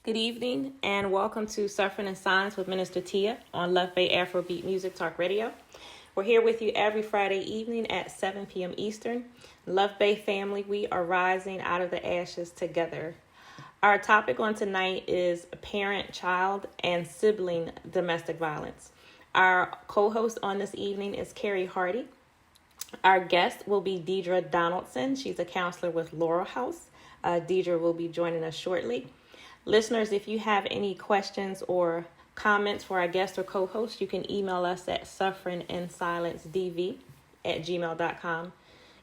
Good evening and welcome to Suffering in Silence with Minister Tia on Luv Bay Afrobeat Music Talk Radio. We're here with you every Friday evening at 7 p.m. Eastern. Luv Bay family, we are rising out of the ashes together. Our topic on tonight is parent, child, and sibling domestic violence. Our co-host on this evening is Carrie Hardy. Our guest will be Deidre Donaldson. She's a counselor with Laurel House. Deidre will be joining us shortly. Listeners, if you have any questions or comments for our guest or co-host, you can email us at sufferinginsilencedv@gmail.com.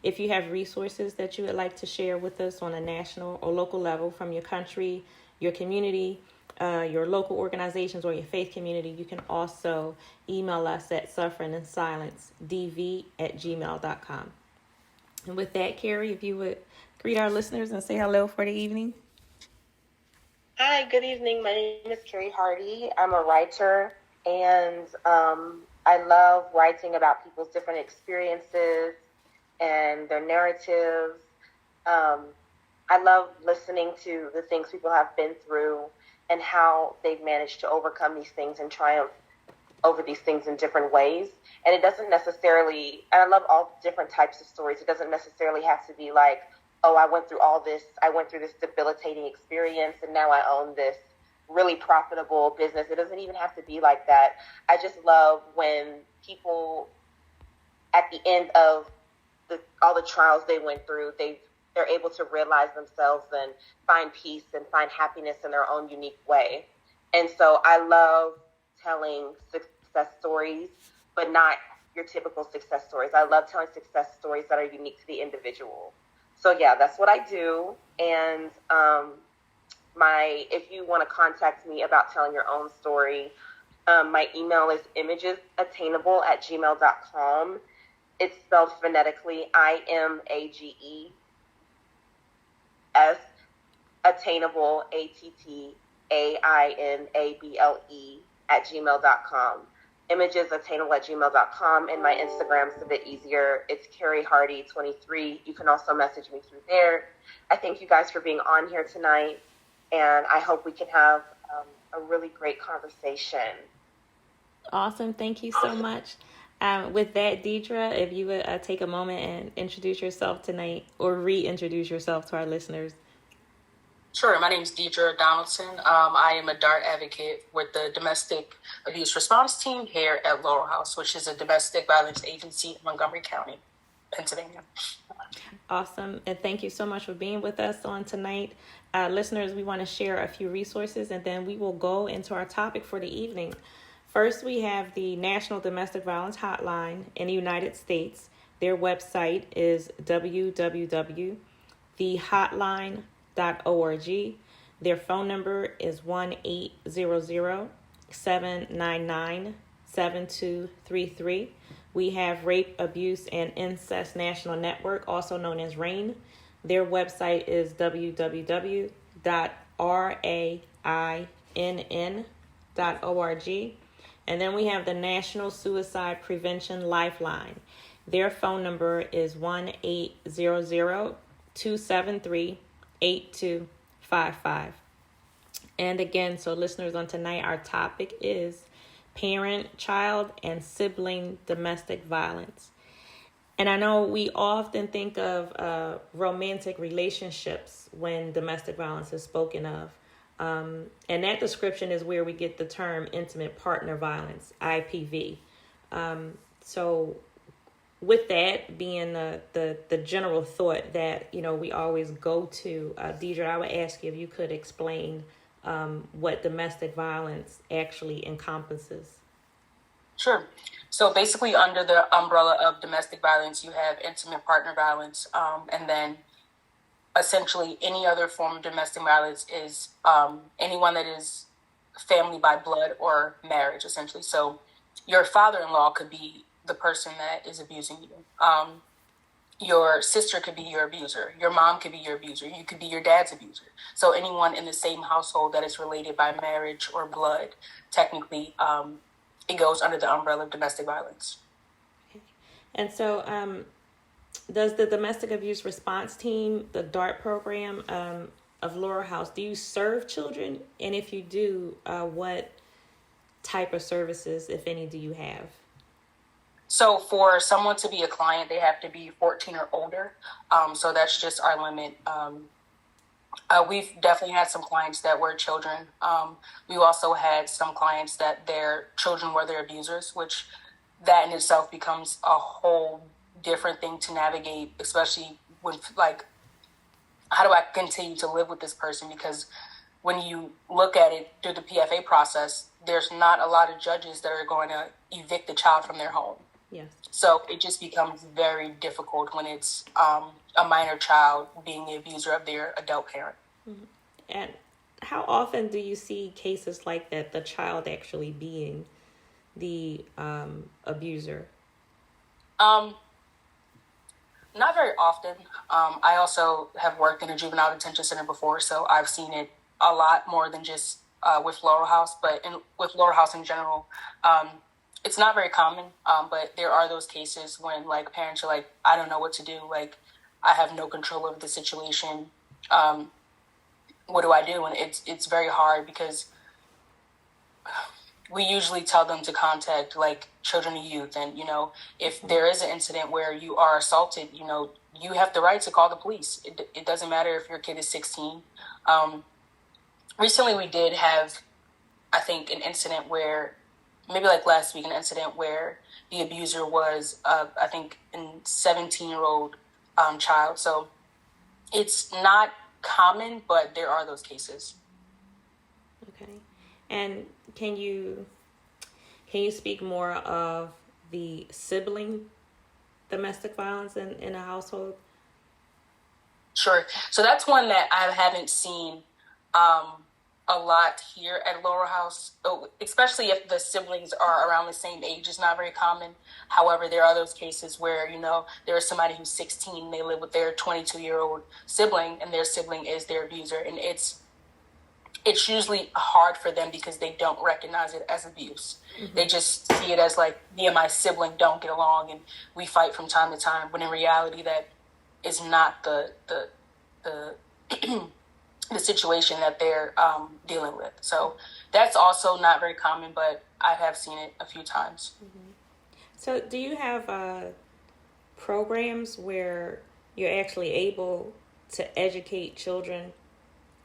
If you have resources that you would like to share with us on a national or local level from your country, your community, your local organizations, or your faith community, you can also email us at sufferinginsilencedv@gmail.com. And with that, Carrie, if you would greet our listeners and say hello for the evening. Hi, good evening. My name is Carrie Hardy. I'm a writer, and I love writing about people's different experiences and their narratives. I love listening to the things people have been through and how they've managed to overcome these things and triumph over these things in different ways. And it doesn't necessarily, and I love all different types of stories. It doesn't necessarily have to be like, oh, I went through all this, I went through this debilitating experience, and now I own this really profitable business. It doesn't even have to be like that. I just love when people, at the end of all the trials they went through, they're able to realize themselves and find peace and find happiness in their own unique way. And so I love telling success stories, but not your typical success stories. I love telling success stories that are unique to the individual. So yeah, that's what I do. And if you want to contact me about telling your own story, my email is imagesattainable@gmail.com. It's spelled phonetically IMAGES, attainable, ATTAINABLE imagesattainable@gmail.com, and my Instagram's a bit easier. It's Carrie Hardy 23. You can also message me through there. I thank you guys for being on here tonight, and I hope we can have a really great conversation. Awesome. Thank you so much. With that, Deidre, if you would take a moment and introduce yourself tonight or reintroduce yourself to our listeners. Sure. My name is Deidre Donaldson. I am a DART advocate with the Domestic Abuse Response Team here at Laurel House, which is a domestic violence agency in Montgomery County, Pennsylvania. Awesome. And thank you so much for being with us on tonight. Listeners, we want to share a few resources, and then we will go into our topic for the evening. First, we have the National Domestic Violence Hotline in the United States. Their website is www.thehotline.org. Their phone number is 1-800-799-7233. We have Rape, Abuse, and Incest National Network, also known as RAIN. Their website is www.rainn.org. And then we have the National Suicide Prevention Lifeline. Their phone number is 1-800-273-8255. And again, so listeners, on tonight, our topic is parent, child, and sibling domestic violence. And I know we often think of romantic relationships when domestic violence is spoken of. And that description is where we get the term intimate partner violence, IPV. So with that being the general thought that, we always go to, Deidre, I would ask you if you could explain what domestic violence actually encompasses. Sure. So basically under the umbrella of domestic violence, you have intimate partner violence, and then essentially any other form of domestic violence is anyone that is family by blood or marriage, essentially. So your father-in-law could be the person that is abusing you. Your sister could be your abuser. Your mom could be your abuser. You could be your dad's abuser. So anyone in the same household that is related by marriage or blood, technically, it goes under the umbrella of domestic violence. And so does the Domestic Abuse Response Team, the DART program, of Laurel House, do you serve children? And if you do, what type of services, if any, do you have? So for someone to be a client, they have to be 14 or older. So that's just our limit. We've definitely had some clients that were children. We also had some clients that their children were their abusers, which that in itself becomes a whole different thing to navigate, especially with like, how do I continue to live with this person? Because when you look at it through the PFA process, there's not a lot of judges that are going to evict the child from their home. Yes. So it just becomes very difficult when it's a minor child being the abuser of their adult parent. Mm-hmm. And how often do you see cases like that, the child actually being the abuser? Not very often. I also have worked in a juvenile detention center before, so I've seen it a lot more than just with Laurel House, but with Laurel House in general, it's not very common. But there are those cases when like parents are like, I don't know what to do. Like, I have no control over the situation. What do I do? And it's very hard because we usually tell them to contact like children and youth. And, if there is an incident where you are assaulted, you have the right to call the police. It doesn't matter if your kid is 16. Recently we did have, I think, an incident where, maybe like last week, an incident where the abuser was, I think, a 17-year-old child. So it's not common, but there are those cases. Okay. And can you speak more of the sibling domestic violence in a household? Sure. So that's one that I haven't seen a lot here at Laurel House, especially if the siblings are around the same age. It's not very common. However, there are those cases where, there is somebody who's 16, they live with their 22-year-old sibling, and their sibling is their abuser. And it's usually hard for them because they don't recognize it as abuse. Mm-hmm. They just see it as like, me and my sibling don't get along and we fight from time to time, when in reality that is not the the situation that they're dealing with. So that's also not very common, but I have seen it a few times. Mm-hmm. So do you have programs where you're actually able to educate children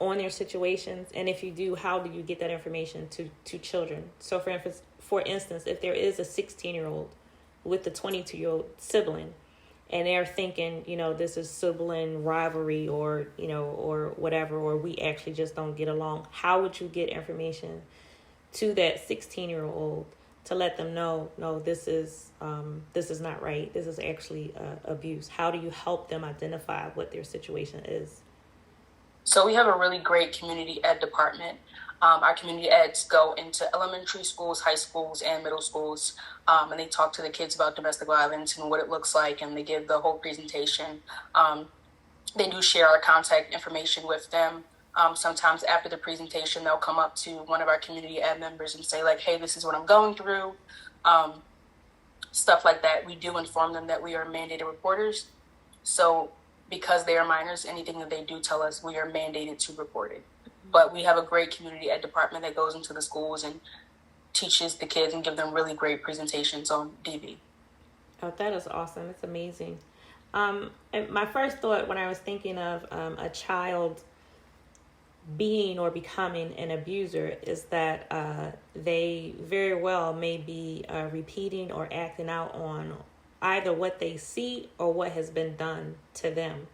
on their situations? And if you do, how do you get that information to children? So for instance, if there is a 16-year-old with a 22-year-old sibling, and they're thinking, this is sibling rivalry or whatever, or we actually just don't get along, how would you get information to that 16-year-old to let them know, no, this is not right. This is actually abuse. How do you help them identify what their situation is? So we have a really great community ed department. Our community eds go into elementary schools, high schools, and middle schools, and they talk to the kids about domestic violence and what it looks like, and they give the whole presentation. They do share our contact information with them. Sometimes after the presentation, they'll come up to one of our community ed members and say, like, hey, this is what I'm going through, stuff like that. We do inform them that we are mandated reporters. So because they are minors, anything that they do tell us, we are mandated to report it. But we have a great community ed department that goes into the schools and teaches the kids and give them really great presentations on DV. Oh, that is awesome. It's amazing. And my first thought when I was thinking of a child being or becoming an abuser is that they very well may be repeating or acting out on either what they see or what has been done to them.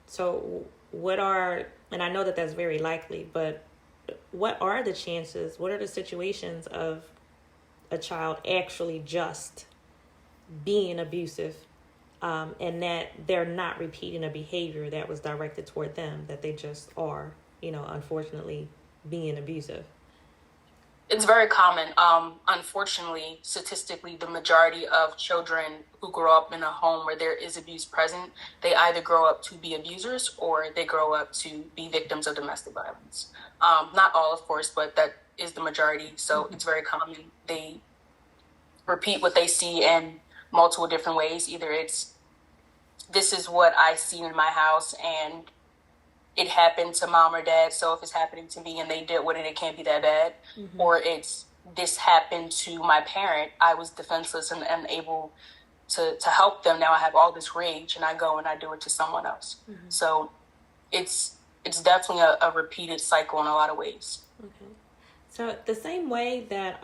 So and I know that that's very likely, but what are the chances, what are the situations of a child actually just being abusive, and that they're not repeating a behavior that was directed toward them, that they just are, unfortunately being abusive? It's very common. Unfortunately, statistically, the majority of children who grow up in a home where there is abuse present, they either grow up to be abusers or they grow up to be victims of domestic violence. Not all, of course, but that is the majority. So mm-hmm. It's very common. They repeat what they see in multiple different ways. Either it's, this is what I see in my house and it happened to mom or dad, so if it's happening to me and they dealt with it, it can't be that bad. Or it's, this happened to my parent, I was defenseless and unable to help them. Now I have all this rage and I go and I do it to someone else. So it's definitely a repeated cycle in a lot of ways. Okay. So the same way that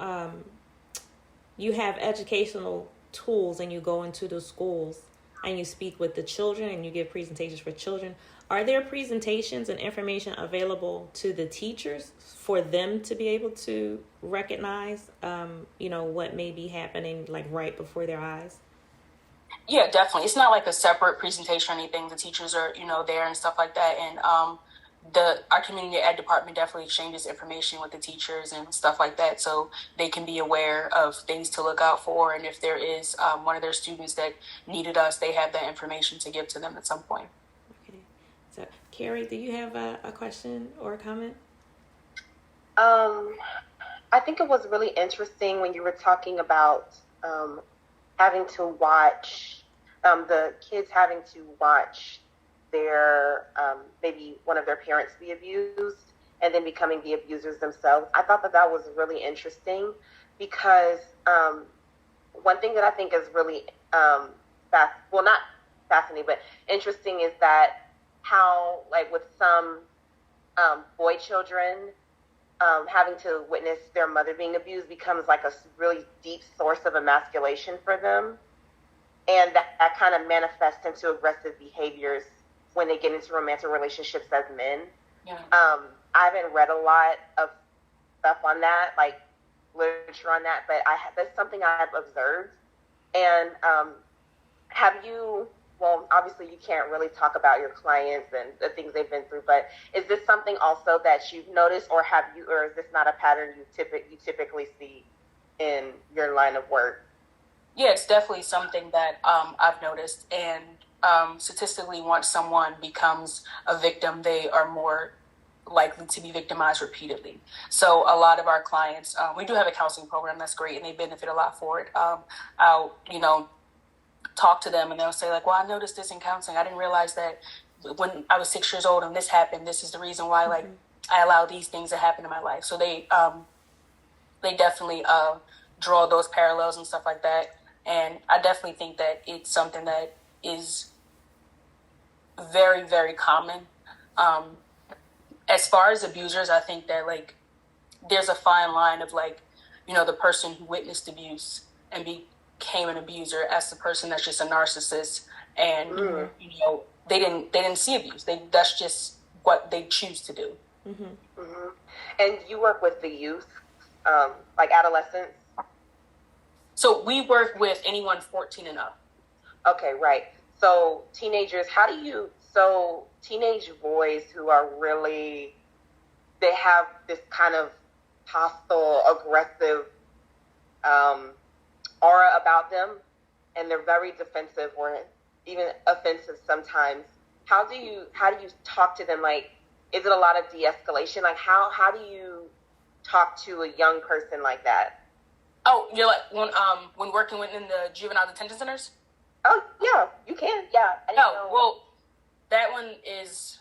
you have educational tools and you go into the schools and you speak with the children and you give presentations for children, are there presentations and information available to the teachers for them to be able to recognize, what may be happening like right before their eyes? Yeah, definitely. It's not like a separate presentation or anything. The teachers are, there and stuff like that. And our community ed department definitely exchanges information with the teachers and stuff like that, so they can be aware of things to look out for. And if there is one of their students that needed us, they have that information to give to them at some point. Okay. So, Carrie, do you have a question or a comment? I think it was really interesting when you were talking about having to watch, the kids having to watch their, maybe one of their parents be abused and then becoming the abusers themselves. I thought that was really interesting because one thing that I think is really, not fascinating, but interesting is that how, like with some boy children, having to witness their mother being abused becomes like a really deep source of emasculation for them. And that kind of manifests into aggressive behaviors when they get into romantic relationships as men. Yeah. I haven't read a lot of stuff on that, like literature on that, but that's something I've observed. And have you, well, obviously you can't really talk about your clients and the things they've been through, but is this something also that you've noticed, or is this not a pattern you typically see in your line of work? Yeah, it's definitely something that I've noticed. And statistically, once someone becomes a victim, they are more likely to be victimized repeatedly. So a lot of our clients, we do have a counseling program that's great, and they benefit a lot for it. I'll, talk to them and they'll say like, well, I noticed this in counseling. I didn't realize that when I was 6 years old and this happened, this is the reason why, like, I allow these things to happen in my life. So they definitely draw those parallels and stuff like that. And I definitely think that it's something that is very, very common. As far as abusers, I think that, like, there's a fine line of, like, the person who witnessed abuse and became an abuser as the person that's just a narcissist. And, they didn't see abuse. That's just what they choose to do. Mm-hmm. Mm-hmm. And you work with the youth, like adolescents? So we work with anyone 14 and up. Okay, right. So teenagers, teenage boys who are really, they have this kind of hostile, aggressive aura about them, and they're very defensive or even offensive sometimes. How do you talk to them? Like, is it a lot of de-escalation? Like, how do you talk to a young person like that? Oh, you're like when working in the juvenile detention centers? Oh, yeah, you can. Yeah. Well, that one is,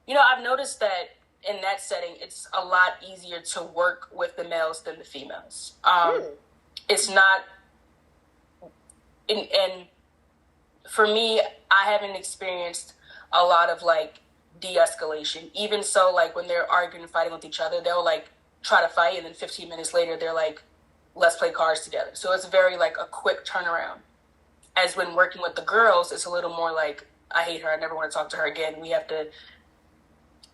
I've noticed that in that setting, it's a lot easier to work with the males than the females. It's not, and for me, I haven't experienced a lot of, like, de-escalation. Even so, like, when they're arguing and fighting with each other, they'll, like, try to fight, and then 15 minutes later, they're like, let's play cards together. So it's very, like, a quick turnaround. As when working with the girls, it's a little more like, I hate her, I never want to talk to her again. We have to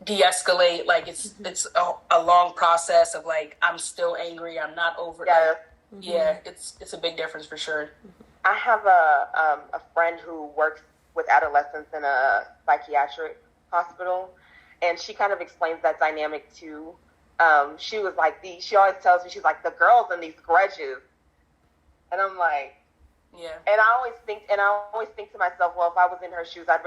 de-escalate. Like, it's a long process of, like, I'm still angry, I'm not over it. Yeah. Yeah, it's a big difference for sure. I have a friend who works with adolescents in a psychiatric hospital, and she kind of explains that dynamic too. She was like, she always tells me, she's like, the girls and these grudges. And I'm like, yeah. And I always think to myself, well, if I was in her shoes, I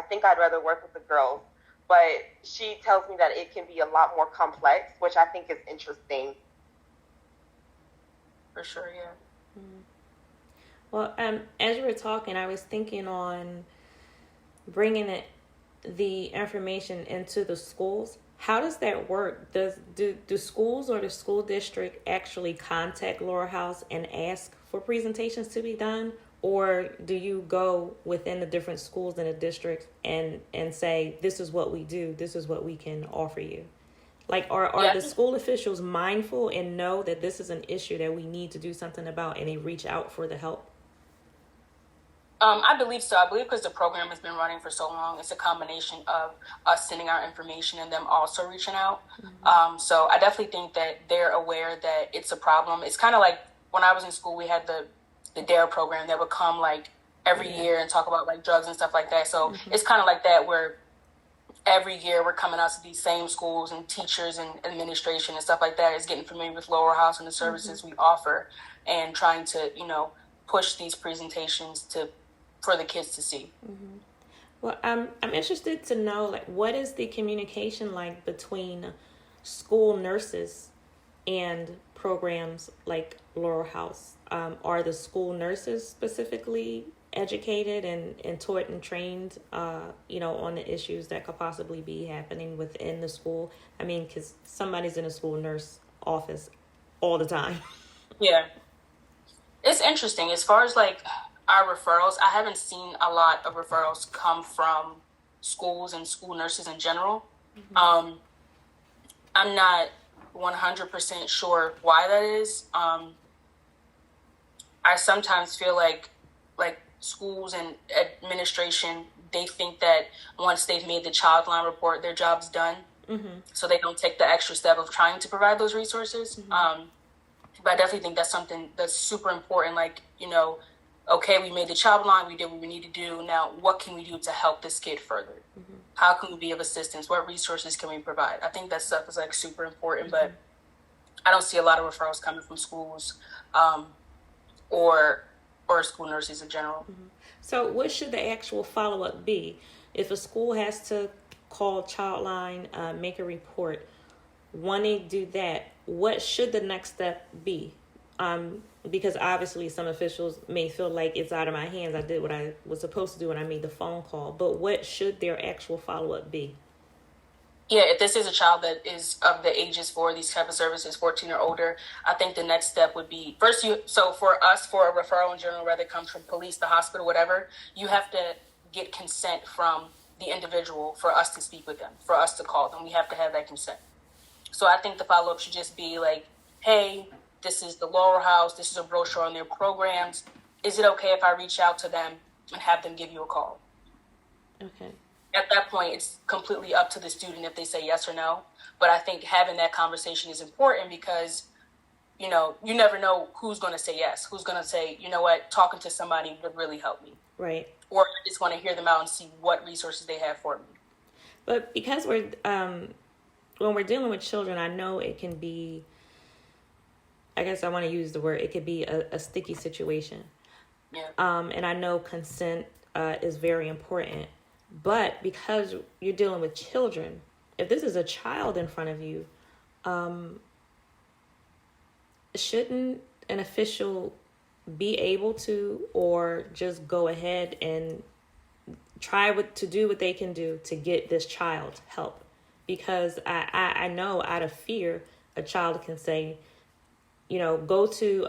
think I'd rather work with the girls. But she tells me that it can be a lot more complex, which I think is interesting. For sure, yeah. Mm-hmm. Well, as you were talking, I was thinking on bringing it the information into the schools, how does that work? Do schools or the school district actually contact Laurel House and ask for presentations to be done? Or do you go within the different schools in the district and say, this is what we do, this is what we can offer you? Like, are the school officials mindful and know that this is an issue that we need to do something about, and they reach out for the help? I believe so. I believe because the program has been running for so long, it's a combination of us sending our information and them also reaching out. Mm-hmm. So I definitely think that they're aware that it's a problem. It's kind of like when I was in school, we had the DARE program that would come like every year and talk about like drugs and stuff like that. So it's kind of like that, where every year we're coming out to these same schools, and teachers and administration and stuff like that is getting familiar with Laurel House and the services we offer, and trying to, push these presentations for the kids to see. Mm-hmm. Well, I'm interested to know, like, what is the communication like between school nurses and programs like Laurel House? Are the school nurses specifically educated and taught and trained, on the issues that could possibly be happening within the school? I mean, because somebody's in a school nurse office all the time. Yeah. It's interesting. As far as, like, our referrals, I haven't seen a lot of referrals come from schools and school nurses in general. Mm-hmm. I'm not 100% sure why that is. I sometimes feel like schools and administration, they think that once they've made the child line report, their job's done. Mm-hmm. So they don't take the extra step of trying to provide those resources. Mm-hmm. But I definitely think that's something that's super important. Like, okay, we made the child line, we did what we need to do. Now, what can we do to help this kid further? Mm-hmm. How can we be of assistance? What resources can we provide? I think that stuff is like super important, mm-hmm. but I don't see a lot of referrals coming from schools or school nurses in general. Mm-hmm. So what should the actual follow-up be? If a school has to call Childline, make a report, when they do that, what should the next step be? Because obviously some officials may feel like it's out of my hands. I did what I was supposed to do when I made the phone call. But what should their actual follow-up be? Yeah, if this is a child that is of the ages for these type of services, 14 or older, I think the next step would be, so for us, for a referral in general, whether it comes from police, the hospital, whatever, you have to get consent from the individual for us to speak with them, for us to call them. We have to have that consent. So I think the follow-up should just be like, hey, this is the Laurel House, this is a brochure on their programs. Is it okay if I reach out to them and have them give you a call? Okay. At that point, it's completely up to the student if they say yes or no. But I think having that conversation is important because, you never know who's going to say yes. Who's going to say, you know what, talking to somebody would really help me. Right. Or I just want to hear them out and see what resources they have for me. But because when we're dealing with children, I know it can be, I guess I want to use the word, it could be a sticky situation. Yeah. And I know consent is very important. But because you're dealing with children, if this is a child in front of you, shouldn't an official be able to, or just go ahead and try to do what they can do to get this child help? Because I know out of fear, a child can say, go to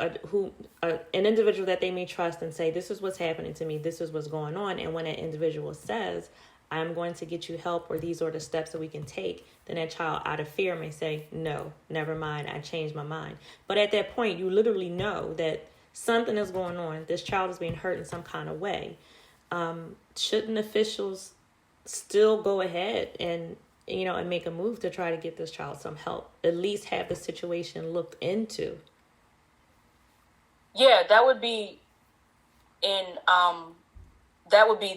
an individual that they may trust and say, this is what's happening to me, this is what's going on. And when an individual says, I'm going to get you help, or these are the steps that we can take, then that child out of fear may say, no, never mind, I changed my mind. But at that point, you literally know that something is going on. This child is being hurt in some kind of way. Shouldn't officials still go ahead and make a move to try to get this child some help? At least have the situation looked into. Yeah, that would be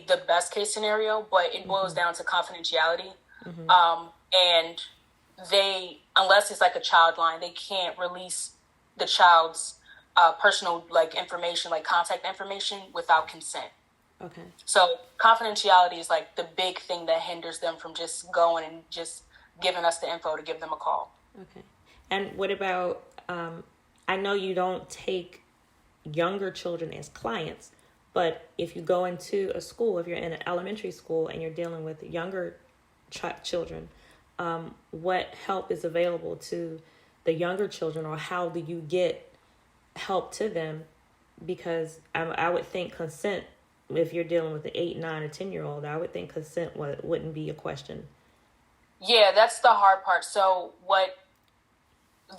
the best case scenario, but it boils down to confidentiality. Mm-hmm. And unless it's like a child line, they can't release the child's personal information, like contact information, without consent. Okay. So confidentiality is like the big thing that hinders them from just going and just giving us the info to give them a call. Okay. And what about, I know you don't take younger children as clients, But if you go into a school, if you're in an elementary school and you're dealing with younger children, what help is available to the younger children, or how do you get help to them? Because I would think consent, if you're dealing with an 8, 9, or 10-year-old, I would think consent wouldn't be a question. Yeah, that's the hard part. So what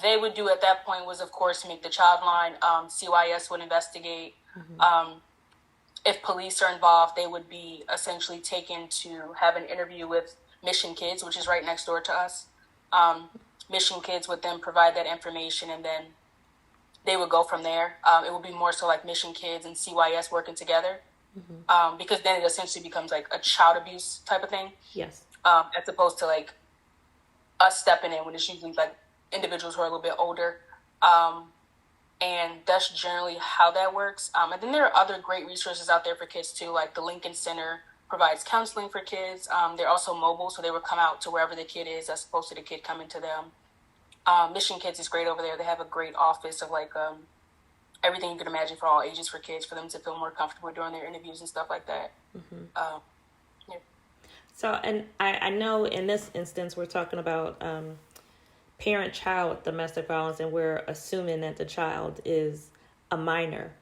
they would do at that point was, of course, make the child line. CYS would investigate. If police are involved, they would be essentially taken to have an interview with Mission Kids, which is right next door to us. Mission Kids would then provide that information, and then they would go from there. It would be more so like Mission Kids and CYS working together, because then it essentially becomes like a child abuse type of thing. Yes. As opposed to like us stepping in, when it's usually like individuals who are a little bit older. And that's generally how that works. And then there are other great resources out there for kids too, like the Lincoln Center provides counseling for kids. They're also mobile, so they would come out to wherever the kid is as opposed to the kid coming to them. Mission Kids is great over there. They have a great office of like everything you could imagine for all ages for kids, for them to feel more comfortable during their interviews and stuff like that. Yeah. So, and I know in this instance we're talking about parent-child domestic violence, and we're assuming that the child is a minor.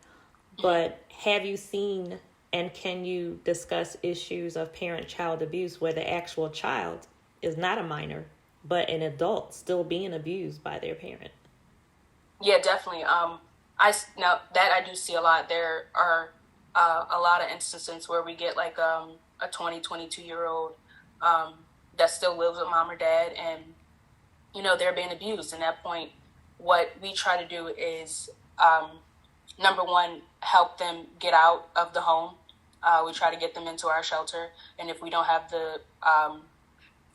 But have you seen, and can you discuss issues of parent-child abuse where the actual child is not a minor, but an adult still being abused by their parent? Yeah, definitely. Now that I do see a lot. There are a lot of instances where we get like a 22-year-old that still lives with mom or dad, and they're being abused. And at that point, what we try to do is, number one, help them get out of the home. We try to get them into our shelter. And if we don't have the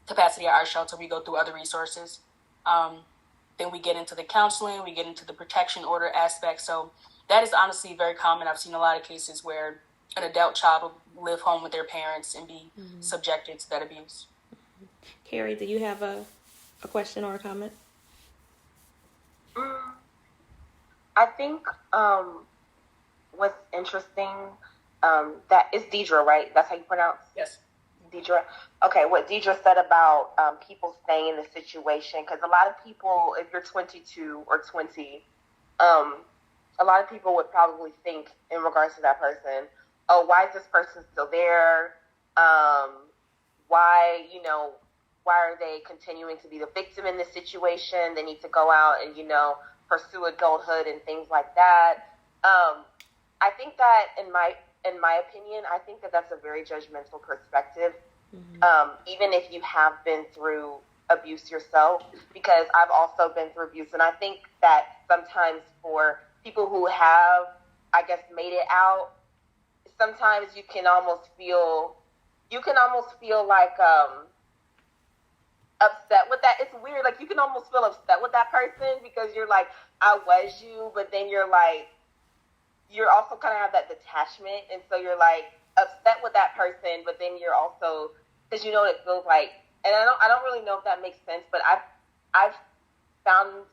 capacity at our shelter, we go through other resources. Then we get into the counseling, we get into the protection order aspect. So that is honestly very common. I've seen a lot of cases where an adult child will live home with their parents and be subjected to that abuse. Carrie, do you have a question or a comment? I think what's interesting, that is Deidre, right? That's how you pronounce? Yes. Deidre. Okay, what Deidre said about people staying in the situation, because a lot of people, if you're 22 or 20, a lot of people would probably think in regards to that person, oh, why is this person still there? Why are they continuing to be the victim in this situation? They need to go out and, pursue adulthood and things like that. I think that in my opinion, I think that that's a very judgmental perspective. Even if you have been through abuse yourself, because I've also been through abuse. And I think that sometimes for people who have, I guess, made it out, sometimes you can almost feel like, upset with that. It's weird. Like, you can almost feel upset with that person because you're like, I was you, but then you're like, you're also kind of have that detachment. And so you're like upset with that person, but then you're also, because it feels like, and I don't really know if that makes sense, but I've found,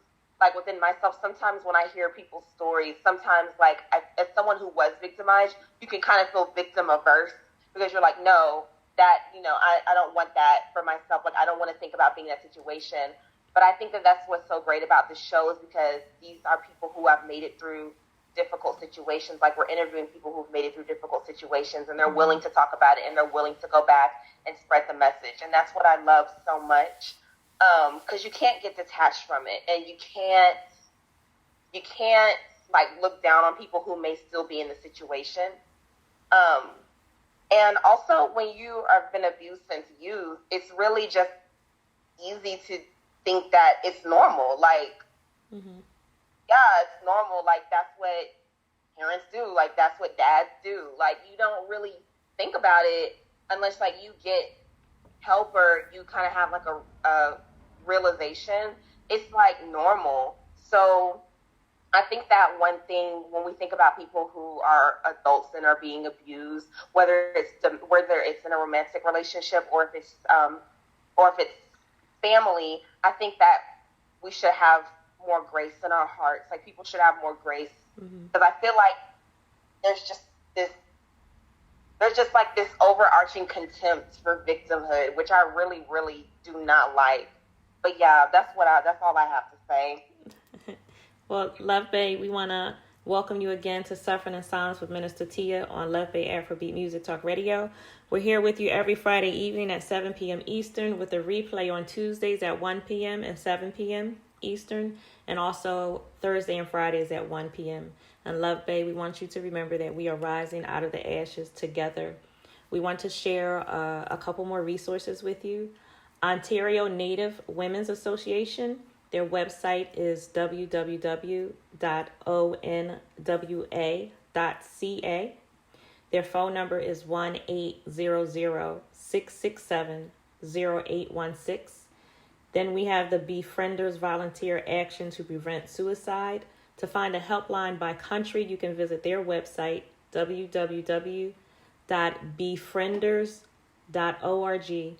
like, within myself, sometimes when I hear people's stories, sometimes, like, as someone who was victimized, you can kind of feel victim averse because you're like, no, that, I don't want that for myself. Like, I don't want to think about being in that situation. But I think that that's what's so great about this show, is because these are people who have made it through difficult situations. Like, we're interviewing people who've made it through difficult situations, and they're willing to talk about it, and they're willing to go back and spread the message. And that's what I love so much, because you can't get detached from it, and you can't like look down on people who may still be in the situation. And also, when you have been abused since youth, it's really just easy to think that it's normal. Like, yeah, it's normal. Like, that's what parents do. Like, that's what dads do. Like, you don't really think about it unless, like, you get help or you kind of have, like, a realization. It's, like, normal. So I think that one thing, when we think about people who are adults and are being abused, whether it's in a romantic relationship or if it's family, I think that we should have more grace in our hearts. Like, people should have more grace, because I feel like there's just this there's just like this overarching contempt for victimhood, which I really, really do not like. But yeah, that's all I have to say. Well, Luv Bay, we want to welcome you again to Suffering in Silence with Minister Tia on Luv Bay Afrobeat Music Talk Radio. We're here with you every Friday evening at 7 p.m. Eastern, with a replay on Tuesdays at 1 p.m. and 7 p.m. Eastern, and also Thursday and Fridays at 1 p.m. And Luv Bay, we want you to remember that we are rising out of the ashes together. We want to share a couple more resources with you. Ontario Native Women's Association, their website is www.onwa.ca. Their phone number is 1-800-667-0816. Then we have the Befrienders Volunteer Action to Prevent Suicide. To find a helpline by country, you can visit their website, www.befrienders.org.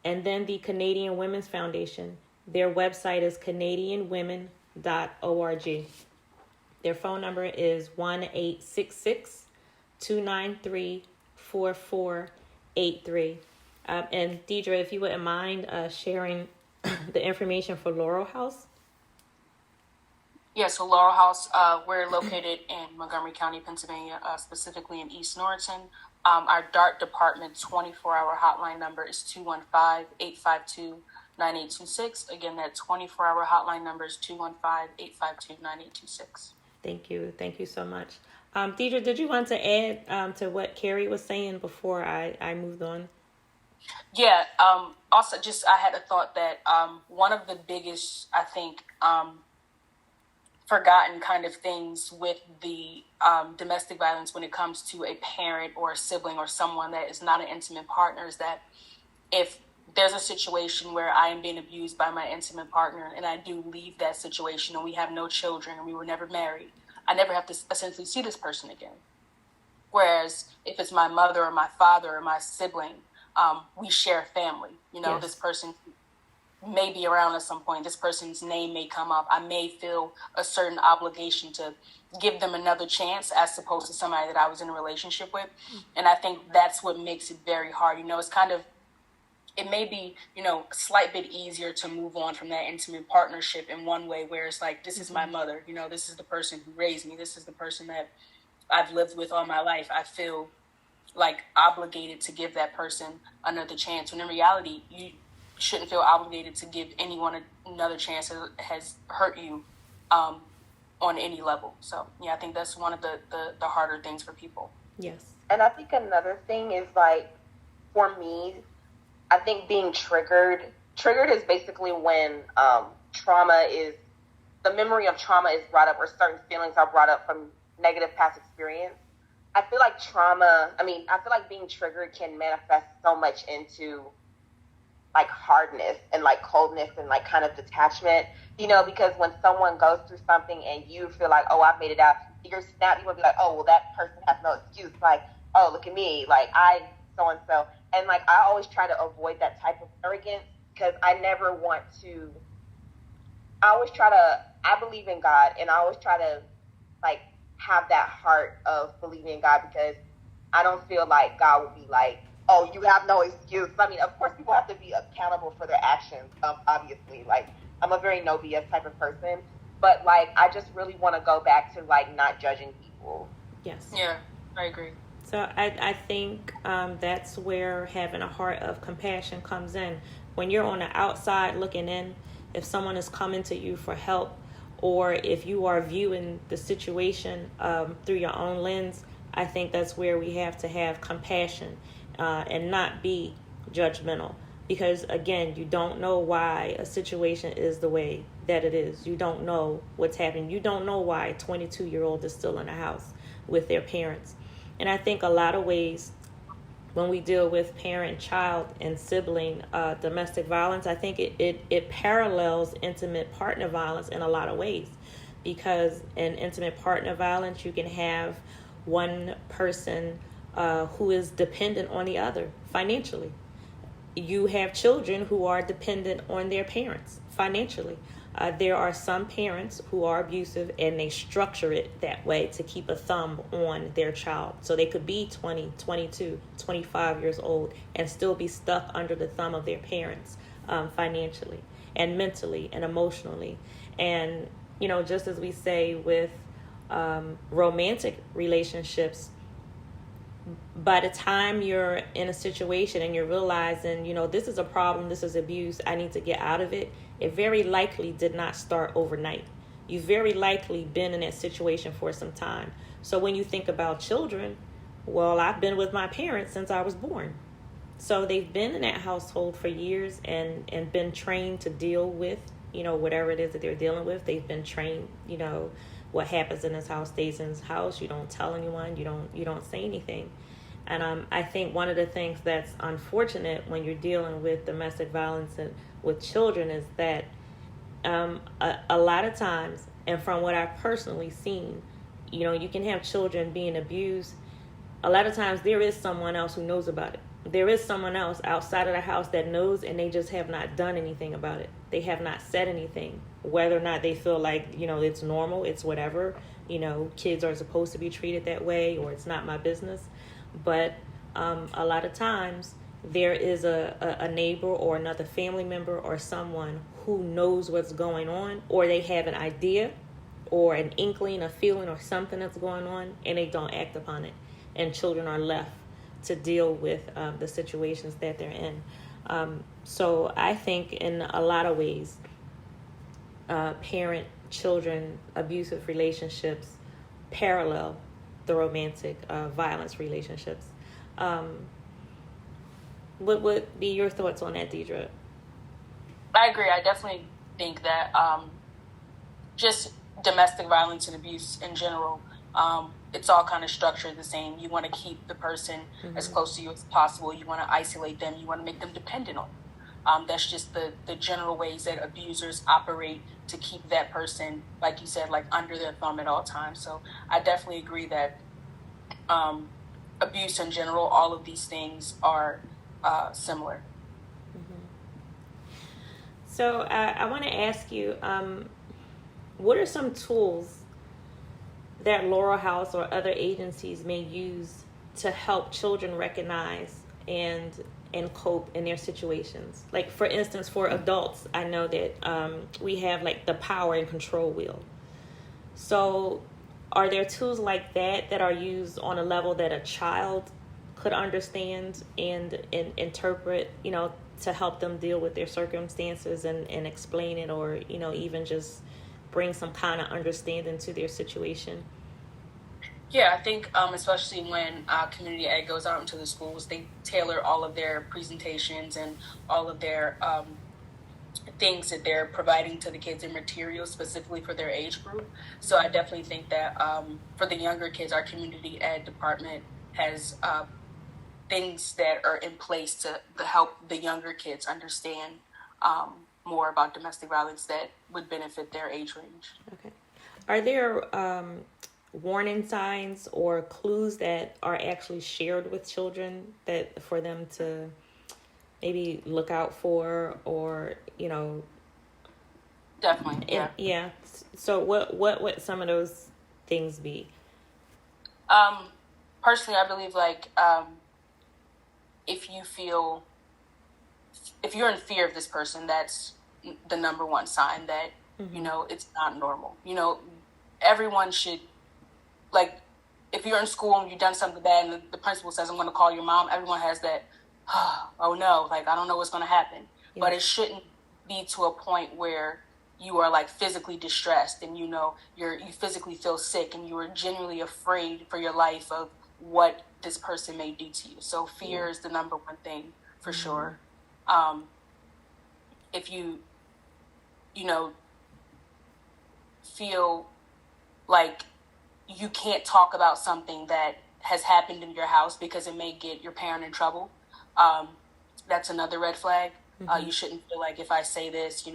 And then the Canadian Women's Foundation, their website is canadianwomen.org. Their phone number is 1-866-293-4483. And Deidre, if you wouldn't mind sharing the information for Laurel House. Yeah, so Laurel House, we're located in Montgomery County, Pennsylvania, specifically in East Norriton. Our DART department 24-hour hotline number is 215-852-9826. Again, that 24-hour hotline number is 215-852-9826. Thank you. Thank you so much. Deidre, did you want to add to what Carrie was saying before I moved on? Yeah. Also, I had a thought that one of the biggest, I think, forgotten kind of things with the domestic violence when it comes to a parent or a sibling or someone that is not an intimate partner is that if there's a situation where I am being abused by my intimate partner and I do leave that situation and we have no children and we were never married, I never have to essentially see this person again. Whereas if it's my mother or my father or my sibling, we share family. Yes. This person may be around at some point. This person's name may come up. I may feel a certain obligation to give them another chance as opposed to somebody that I was in a relationship with. And I think that's what makes it very hard. It's kind of, it may be, a slight bit easier to move on from that intimate partnership in one way where it's like, this is my mother, this is the person who raised me. This is the person that I've lived with all my life. I feel like obligated to give that person another chance. When in reality, you shouldn't feel obligated to give anyone another chance that has hurt you on any level. So, yeah, I think that's one of the harder things for people. Yes. And I think another thing is, like, for me, I think being triggered is basically when the memory of trauma is brought up or certain feelings are brought up from negative past experience. I feel like being triggered can manifest so much into like hardness and like coldness and like kind of detachment, because when someone goes through something and you feel like, oh, I've made it out, you will be like, oh, well, that person has no excuse. Like, oh, look at me. Like, I so-and-so. And like, I always try to avoid that type of arrogance because I believe in God and I always try to like have that heart of believing in God because I don't feel like God would be like, oh, you have no excuse. I mean, of course, people have to be accountable for their actions, obviously. Like, I'm a very no BS type of person. But, like, I just really want to go back to, like, not judging people. Yes. Yeah, I agree. So I think that's where having a heart of compassion comes in. When you're on the outside looking in, if someone is coming to you for help, or if you are viewing the situation through your own lens, I think that's where we have to have compassion and not be judgmental. Because, again, you don't know why a situation is the way that it is. You don't know what's happening. You don't know why a 22-year-old is still in the house with their parents. And I think a lot of ways when we deal with parent, child, and sibling domestic violence, I think it parallels intimate partner violence in a lot of ways. Because in intimate partner violence, you can have one person who is dependent on the other financially. You have children who are dependent on their parents financially. There are some parents who are abusive and they structure it that way to keep a thumb on their child. So they could be 20, 22, 25 years old and still be stuck under the thumb of their parents, financially and mentally and emotionally. And, just as we say with romantic relationships, by the time you're in a situation and you're realizing, this is a problem, this is abuse, I need to get out of it, it very likely did not start overnight. You've very likely been in that situation for some time. So when you think about children, well, I've been with my parents since I was born. So they've been in that household for years and been trained to deal with, whatever it is that they're dealing with. They've been trained, what happens in this house stays in this house. You don't tell anyone. You don't say anything. And I think one of the things that's unfortunate when you're dealing with domestic violence and with children is that a lot of times, and from what I've personally seen, you can have children being abused. A lot of times there is someone else who knows about it. There is someone else outside of the house that knows, and they just have not done anything about it. They have not said anything, whether or not they feel like, it's normal, it's whatever, kids are supposed to be treated that way, or it's not my business. But a lot of times there is a neighbor or another family member or someone who knows what's going on, or they have an idea or an inkling, a feeling or something that's going on, and they don't act upon it. And children are left to deal with the situations that they're in. So I think in a lot of ways, parent-children abusive relationships parallel the romantic violence relationships. What would be your thoughts on that, Deidre? I agree. I definitely think that just domestic violence and abuse in general, it's all kind of structured the same. You want to keep the person as close to you as possible. You want to isolate them. You want to make them dependent on you. That's just the general ways that abusers operate to keep that person, like you said, like under their thumb at all times. So I definitely agree that abuse in general, all of these things are similar. So I want to ask you, what are some tools that Laurel House or other agencies may use to help children recognize and cope in their situations? Like, for instance, for adults, I know that we have like the power and control wheel. So are there tools like that are used on a level that a child could understand and interpret, to help them deal with their circumstances and explain it, or, even just bring some kind of understanding to their situation? Yeah, I think especially when community ed goes out into the schools, they tailor all of their presentations and all of their things that they're providing to the kids and materials specifically for their age group. So I definitely think that for the younger kids, our community ed department has things that are in place to help the younger kids understand more about domestic violence that would benefit their age range. Okay. Are there warning signs or clues that are actually shared with children that for them to maybe look out for, or Definitely, yeah. Yeah. So what would some of those things be? Personally, I believe if you're in fear of this person, that's the number one sign that it's not normal. Everyone should, if you're in school and you've done something bad and the principal says, I'm going to call your mom, everyone has that, oh no, I don't know what's going to happen. Yeah. But it shouldn't be to a point where you are physically distressed and you physically feel sick and you are genuinely afraid for your life of what this person may do to you. So fear is the number one thing for sure. If you feel like you can't talk about something that has happened in your house because it may get your parent in trouble, that's another red flag. You shouldn't feel like if I say this,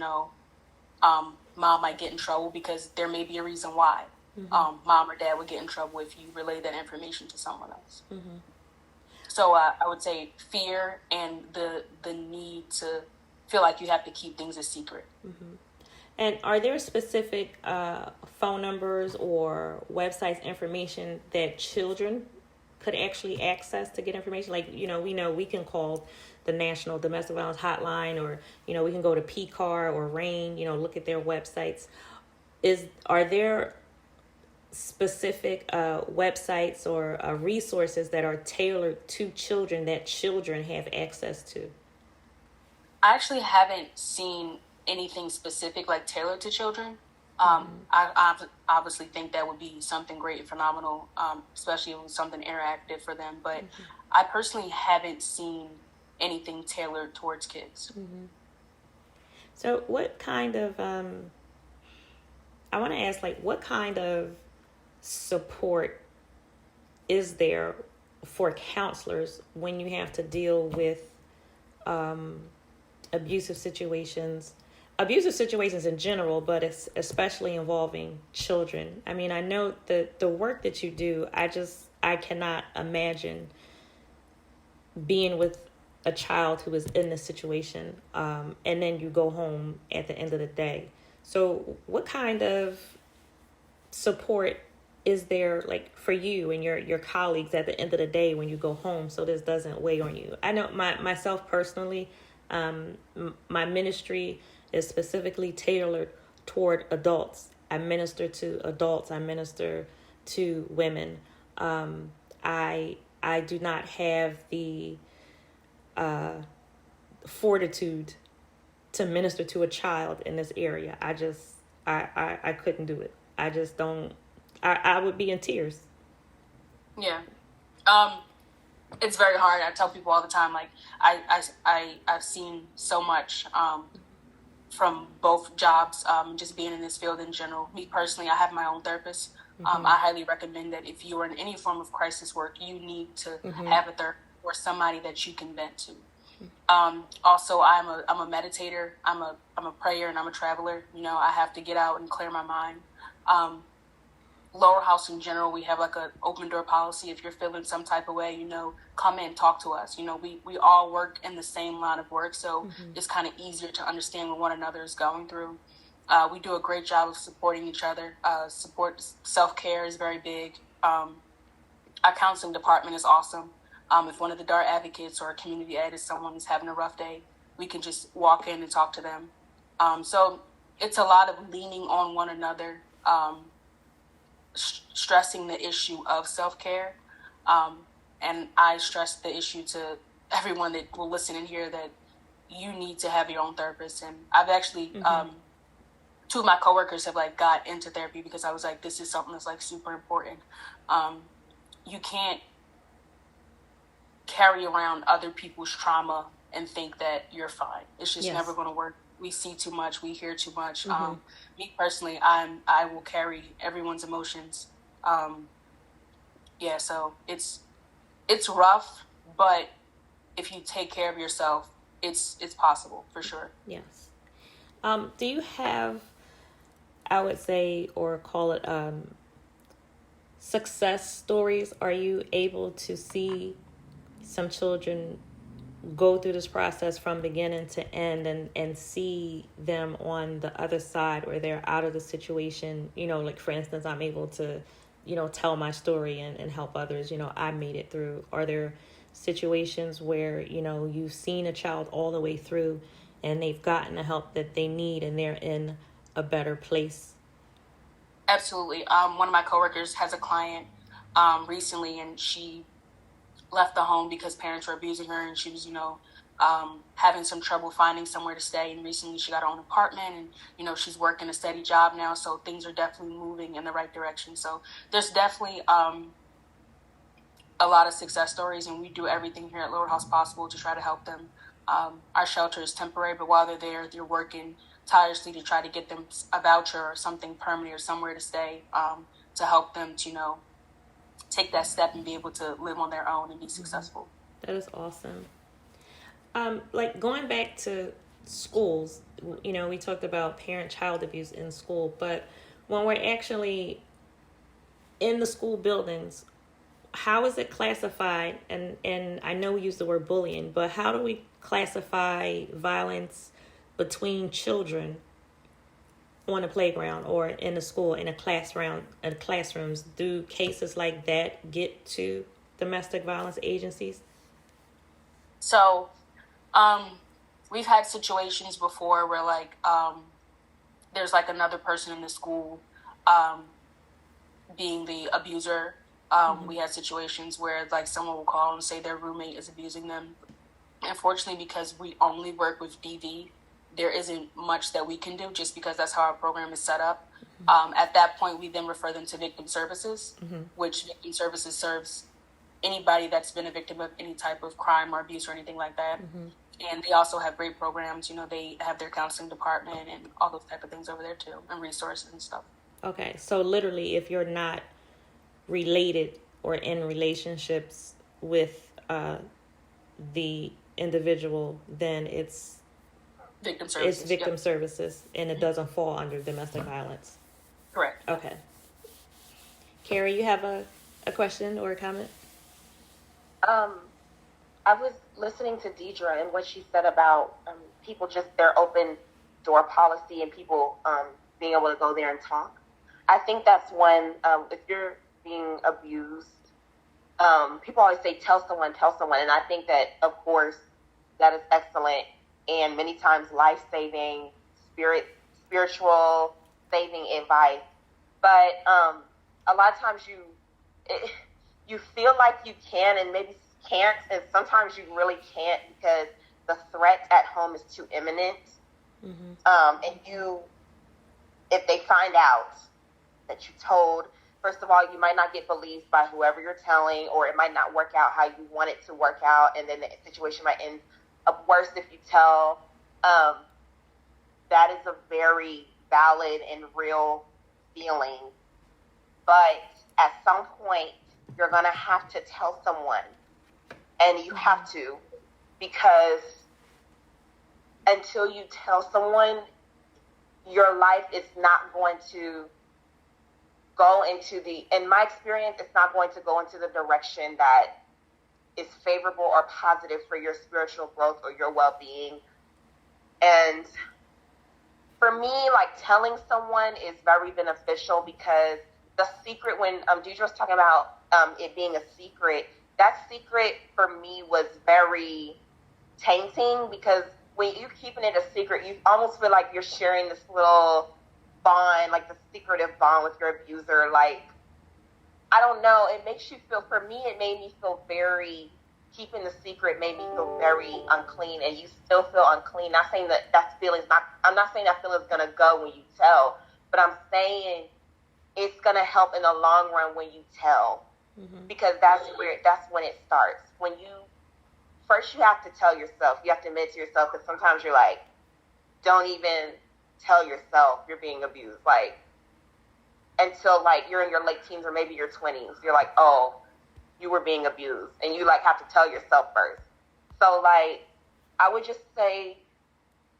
mom might get in trouble, because there may be a reason why mom or dad would get in trouble if you relay that information to someone else. So I would say fear and the need to feel like you have to keep things a secret. And are there specific phone numbers or websites information that children could actually access to get information? Like, we know we can call the National Domestic Violence Hotline, or, we can go to PCAR or RAIN, look at their websites. Are there specific websites or resources that are tailored to children that children have access to? I actually haven't seen anything specific like tailored to children. I obviously think that would be something great and phenomenal, especially if it was something interactive for them. But I personally haven't seen anything tailored towards kids. So what kind of, I want to ask, like, what kind of support is there for counselors when you have to deal with abusive situations in general, but it's especially involving children? I mean, I know the work that you do, I cannot imagine being with a child who is in this situation, and then you go home at the end of the day. So what kind of support is there, like, for you and your colleagues at the end of the day when you go home, so this doesn't weigh on you? I know myself personally, my ministry is specifically tailored toward adults. I minister to adults. I minister to women. I do not have the fortitude to minister to a child in this area. I couldn't do it. I just don't. I would be in tears. Yeah. It's very hard. I tell people all the time, like, I've seen so much from both jobs, just being in this field in general. Me personally, I have my own therapist. I highly recommend that if you are in any form of crisis work, you need to have a therapist or somebody that you can vent to. Also, I'm a meditator. I'm a prayer, and I'm a traveler. I have to get out and clear my mind. Lower House in general, we have like an open door policy. If you're feeling some type of way, come in, talk to us. We all work in the same line of work, so it's kind of easier to understand what one another is going through. We do a great job of supporting each other. Self-care is very big. Our counseling department is awesome. If one of the DART advocates or a community ed is someone who's having a rough day, we can just walk in and talk to them. So it's a lot of leaning on one another, stressing the issue of self-care. And I stress the issue to everyone that will listen in here that you need to have your own therapist. And I've actually, two of my coworkers have like got into therapy because I was like, this is something that's like super important. You can't carry around other people's trauma and think that you're fine. It's just never going to work. We see too much. We hear too much. Me personally, I will carry everyone's emotions. So it's rough, but if you take care of yourself, it's possible for sure. Yes. Do you have, I would say, or call it success stories? Are you able to see some children go through this process from beginning to end and see them on the other side, where they're out of the situation? Like, for instance, I'm able to, tell my story and help others. I made it through. Are there situations where, you've seen a child all the way through and they've gotten the help that they need and they're in a better place? Absolutely. One of my coworkers has a client recently, and she left the home because parents were abusing her, and she was, having some trouble finding somewhere to stay. And recently she got her own apartment, and, she's working a steady job now. So things are definitely moving in the right direction. So there's definitely a lot of success stories, and we do everything here at Lower House possible to try to help them. Our shelter is temporary, but while they're there, they're working tirelessly to try to get them a voucher or something permanent or somewhere to stay, to help them to, take that step and be able to live on their own and be successful. That is awesome. Like, going back to schools, we talked about parent-child abuse in school, but when we're actually in the school buildings, how is it classified? And I know we use the word bullying, but how do we classify violence between children on the playground or in the school, in classrooms, do cases like that get to domestic violence agencies? So, we've had situations before where like there's like another person in the school being the abuser. We had situations where like someone will call and say their roommate is abusing them. Unfortunately, because we only work with DV, there isn't much that we can do just because that's how our program is set up. At that point, we then refer them to victim services, which victim services serves anybody that's been a victim of any type of crime or abuse or anything like that. And they also have great programs. You know, they have their counseling department and all those type of things over there too, and resources and stuff. Okay, so literally, if you're not related or in relationships with the individual, then it's victim services, and it doesn't fall under domestic violence. Correct. Okay. Carrie, you have a question or a comment? I was listening to Deidre and what she said about people just their open door policy and people being able to go there and talk. I think that's one, if you're being abused, people always say, tell someone. And I think that, of course, that is excellent and many times life-saving, spiritual saving advice. But a lot of times you feel like you can and maybe can't, and sometimes you really can't because the threat at home is too imminent. And if they find out that you told, first of all, you might not get believed by whoever you're telling, or it might not work out how you want it to work out, and then the situation might end up worse if you tell. That is a very valid and real feeling. But at some point, you're going to have to tell someone. And you have to, because until you tell someone, your life is not going to go into in my experience, it's not going to go into the direction that is favorable or positive for your spiritual growth or your well-being. And for me, like telling someone is very beneficial because the secret, when Deidre was talking about it being a secret, that secret for me was very tainting because when you're keeping it a secret, you almost feel like you're sharing this little bond, like the secretive bond with your abuser. Like, I don't know, it makes you feel, for me, it made me feel very, keeping the secret made me feel very unclean, and you still feel unclean. Not saying that feeling's not, I'm not saying that feeling's going to go when you tell, but I'm saying it's going to help in the long run when you tell. Because that's when it starts. When first you have to tell yourself, you have to admit to yourself, because sometimes you're like, don't even tell yourself you're being abused. Like, until like you're in your late teens or maybe your 20s, you're like, oh, you were being abused. And you like have to tell yourself first. So like, I would just say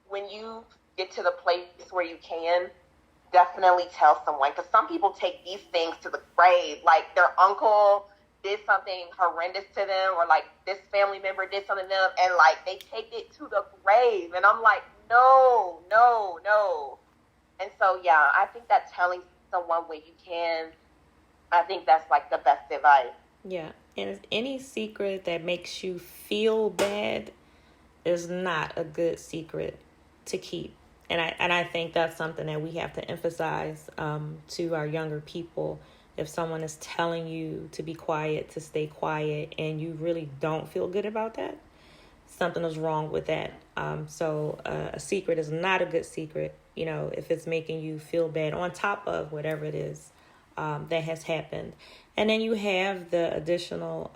when you get to the place where you can, definitely tell someone, because some people take these things to the grave. Like their uncle did something horrendous to them, or like this family member did something to them, and like they take it to the grave. And I'm like, no. And so, yeah, I think that telling someone when you can, I think that's like the best advice. Yeah, and any secret that makes you feel bad is not a good secret to keep. And I think that's something that we have to emphasize to our younger people. If someone is telling you to be quiet, to stay quiet, and you really don't feel good about that, something is wrong with that. So a secret is not a good secret, you know, if it's making you feel bad on top of whatever it is that has happened. And then you have the additional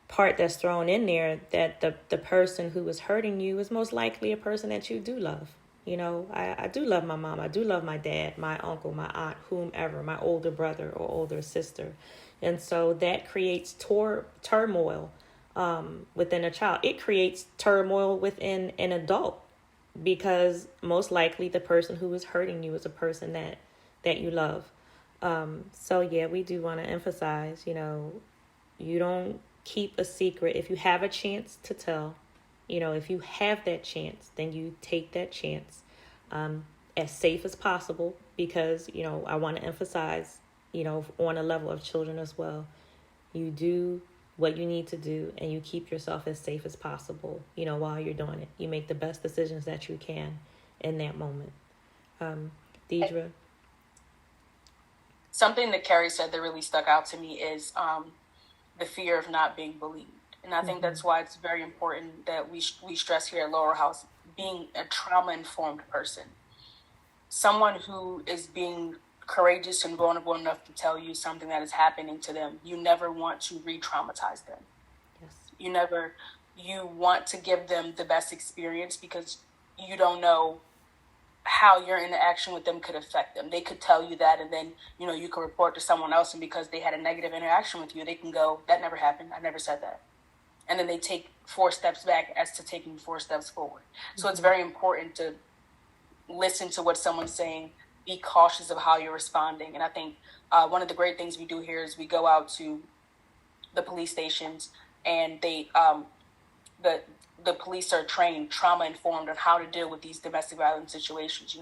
part that's thrown in there that the person who is hurting you is most likely a person that you do love. You know, I do love my mom. I do love my dad, my uncle, my aunt, whomever, my older brother or older sister. And so that creates turmoil within a child. It creates turmoil within an adult because most likely the person who is hurting you is a person that you love. So, yeah, we do want to emphasize, you know, you don't keep a secret. If you have a chance to tell, you know, if you have that chance, then you take that chance. And as safe as possible, because, I want to emphasize, on a level of children as well, you do what you need to do and you keep yourself as safe as possible, while you're doing it. You make the best decisions that you can in that moment. Deidre? Something that Carrie said that really stuck out to me is the fear of not being believed. And I think that's why it's very important that we stress here at Lower House, being a trauma-informed person. Someone who is being courageous and vulnerable enough to tell you something that is happening to them. You never want to re-traumatize them. Yes. You want to give them the best experience, because you don't know how your interaction with them could affect them. They could tell you that, and then, you can report to someone else, and because they had a negative interaction with you, they can go, that never happened, I never said that. And then they take 4 steps back as to taking 4 steps forward. So it's very important to listen to what someone's saying, be cautious of how you're responding. And I think one of the great things we do here is we go out to the police stations, and they the police are trained, trauma informed on how to deal with these domestic violence situations.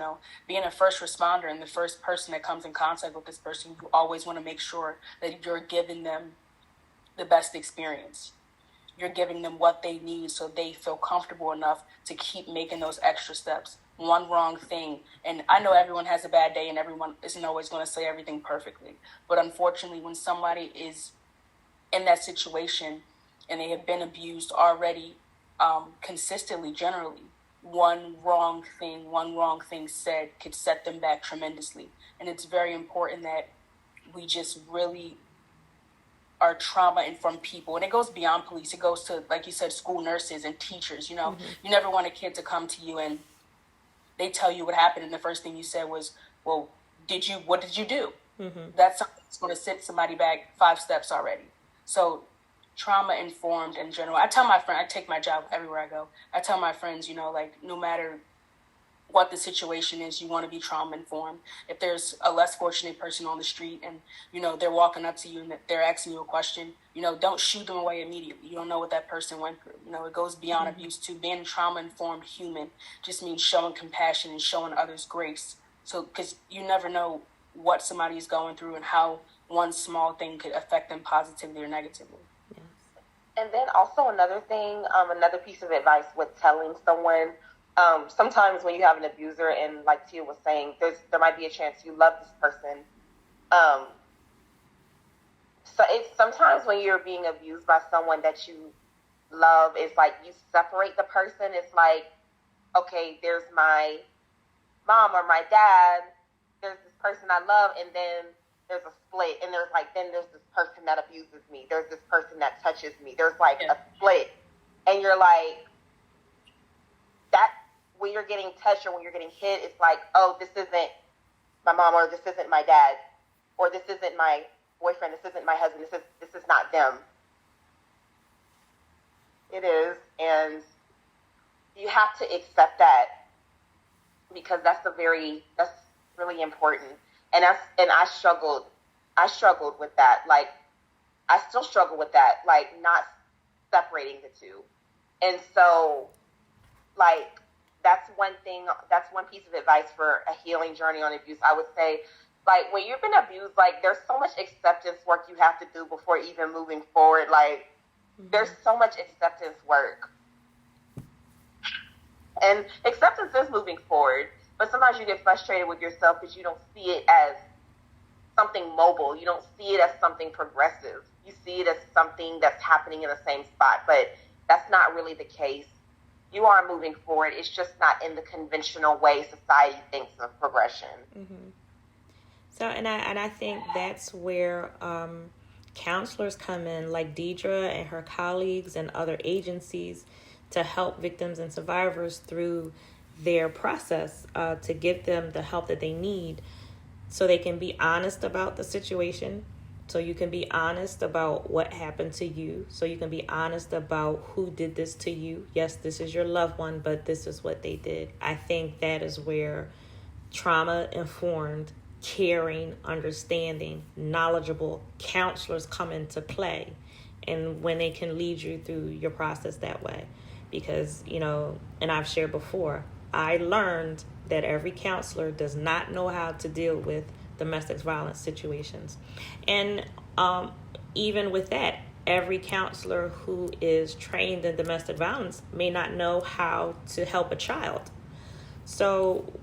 Being a first responder and the first person that comes in contact with this person, you always want to make sure that you're giving them the best experience. You're giving them what they need so they feel comfortable enough to keep making those extra steps. One wrong thing, and I know everyone has a bad day and everyone isn't always going to say everything perfectly, but unfortunately, when somebody is in that situation and they have been abused already, consistently, generally, one wrong thing said could set them back tremendously. And it's very important that we just really are trauma-informed people. And it goes beyond police. It goes to, like you said, school nurses and teachers. You never want a kid to come to you and they tell you what happened, and the first thing you said was, well, what did you do? That's something that's going to set somebody back 5 steps already. So trauma-informed in general. I tell my friend, I take my job everywhere I go. I tell my friends, no matter what the situation is, you want to be trauma-informed. If there's a less fortunate person on the street and, they're walking up to you and they're asking you a question, don't shoo them away immediately. You don't know what that person went through. It goes beyond abuse too. Being a trauma-informed human just means showing compassion and showing others grace. So, because you never know what somebody is going through and how one small thing could affect them positively or negatively. Yes. And then also another thing, another piece of advice with telling someone, sometimes when you have an abuser, and like Tia was saying, there might be a chance you love this person. So it's sometimes when you're being abused by someone that you love, it's like you separate the person. It's like, okay, there's my mom or my dad, there's this person I love, and then there's a split, and then there's this person that abuses me, there's this person that touches me, there's like a split, and you're like, that, when you're getting touched or when you're getting hit, it's like, oh, this isn't my mom, or this isn't my dad, or this isn't my boyfriend, this isn't my husband, this is not them. It is, and you have to accept that, because that's really important. And I struggled with that. Like, I still struggle with that, like, not separating the two. And so, like, that's one piece of advice for a healing journey on abuse. I would say, like, when you've been abused, like, there's so much acceptance work you have to do before even moving forward. Like, there's so much acceptance work. And acceptance is moving forward, but sometimes you get frustrated with yourself because you don't see it as something mobile. You don't see it as something progressive. You see it as something that's happening in the same spot, but that's not really the case. You are moving forward. It's just not in the conventional way society thinks of progression. Mm-hmm. So, and I think that's where counselors come in, like Deidre and her colleagues and other agencies, to help victims and survivors through their process, to give them the help that they need so they can be honest about the situation. So you can be honest about what happened to you. So you can be honest about who did this to you. Yes, this is your loved one, but this is what they did. I think that is where trauma-informed, caring, understanding, knowledgeable counselors come into play, and when they can lead you through your process that way. Because, and I've shared before, I learned that every counselor does not know how to deal with domestic violence situations. And even with that, every counselor who is trained in domestic violence may not know how to help a child. So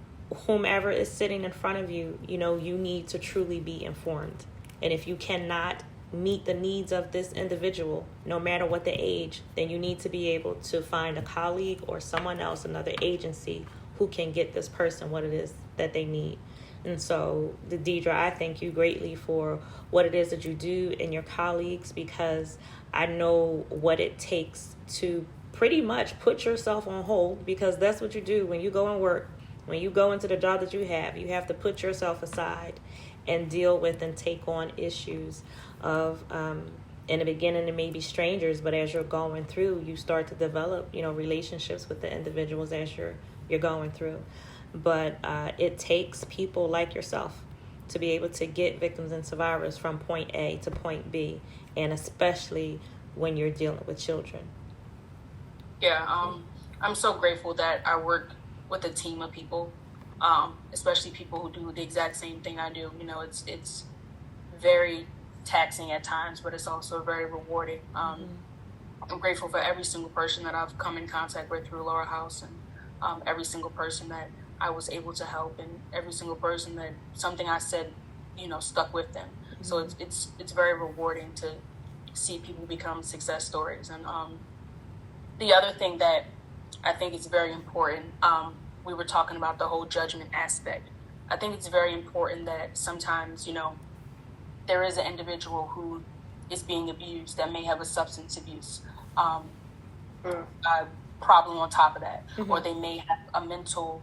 whomever is sitting in front of you, you need to truly be informed. And if you cannot meet the needs of this individual, no matter what the age, then you need to be able to find a colleague or someone else, another agency, who can get this person what it is that they need. And so, Deidre, I thank you greatly for what it is that you do and your colleagues, because I know what it takes to pretty much put yourself on hold, because that's what you do when you go and work. When you go into the job that you have to put yourself aside and deal with and take on issues of, in the beginning, it may be strangers, but as you're going through, you start to develop, relationships with the individuals as you're going through. But it takes people like yourself to be able to get victims and survivors from point A to point B, and especially when you're dealing with children. Yeah, I'm so grateful that I work with a team of people, especially people who do the exact same thing I do. It's very taxing at times, but it's also very rewarding. I'm grateful for every single person that I've come in contact with through Laura House, and every single person that I was able to help, and every single person that something I said, stuck with them. So it's very rewarding to see people become success stories. And the other thing that I think is very important, we were talking about the whole judgment aspect. I think it's very important that sometimes, there is an individual who is being abused that may have a substance abuse problem on top of that, or they may have a mental